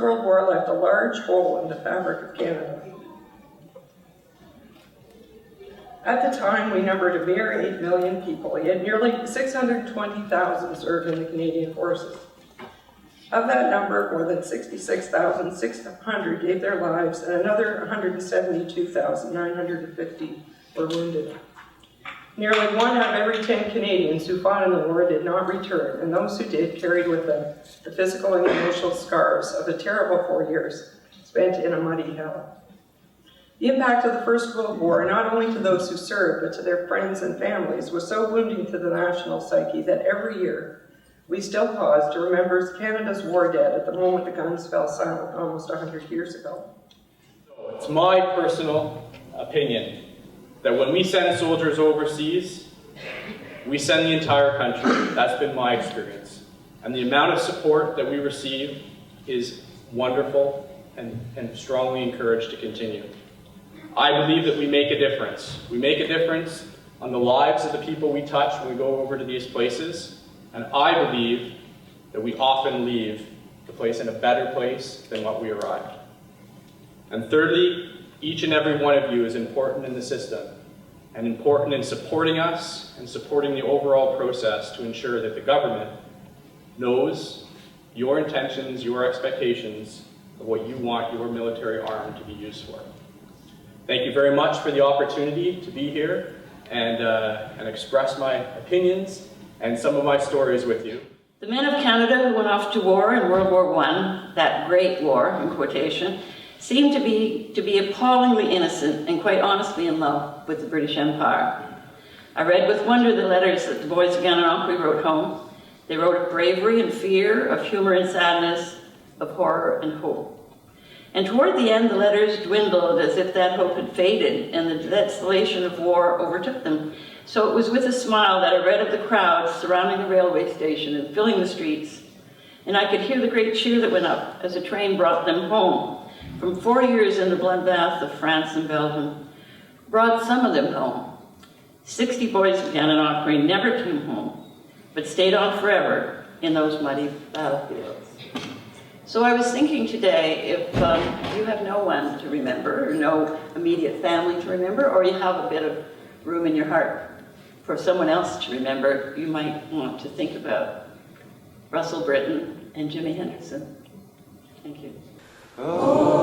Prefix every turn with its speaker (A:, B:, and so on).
A: World War left a large hole in the fabric of Canada. At the time, we numbered a mere 8 million people, yet nearly 620,000 served in the Canadian Forces. Of that number, more than 66,600 gave their lives, and another 172,950 were wounded. Nearly 1 out of every 10 Canadians who fought in the war did not return, and those who did carried with them the physical and emotional scars of the terrible 4 years spent in a muddy hell. The impact of the First World War, not only to those who served, but to their friends and families, was so wounding to the national psyche that every year we still pause to remember Canada's war dead at the moment the guns fell silent almost 100 years ago.
B: So it's my personal opinion that when we send soldiers overseas, we send the entire country. That's been my experience. And the amount of support that we receive is wonderful and strongly encouraged to continue. I believe that we make a difference. We make a difference on the lives of the people we touch when we go over to these places, and I believe that we often leave the place in a better place than what we arrived. And thirdly, each and every one of you is important in the system, and important in supporting us and supporting the overall process to ensure that the government knows your intentions, your expectations of what you want your military arm to be used for. Thank you very much for the opportunity to be here and express my opinions and some of my stories with you.
C: The men of Canada who went off to war in World War I, that great war, in quotation, seemed to be appallingly innocent and quite honestly in love with the British Empire. I read with wonder the letters that the boys of Gananoque wrote home. They wrote of bravery and fear, of humor and sadness, of horror and hope. And toward the end, the letters dwindled as if that hope had faded and the desolation of war overtook them. So it was with a smile that I read of the crowds surrounding the railway station and filling the streets. And I could hear the great cheer that went up as a train brought them home. From 4 years in the bloodbath of France and Belgium, brought some of them home. 60 boys of Gananoque never came home, but stayed on forever in those muddy battlefields. So I was thinking today, if you have no one to remember, or no immediate family to remember, or you have a bit of room in your heart for someone else to remember, you might want to think about Russell Britton and Jimi Hendrix. Thank you.
D: Oh.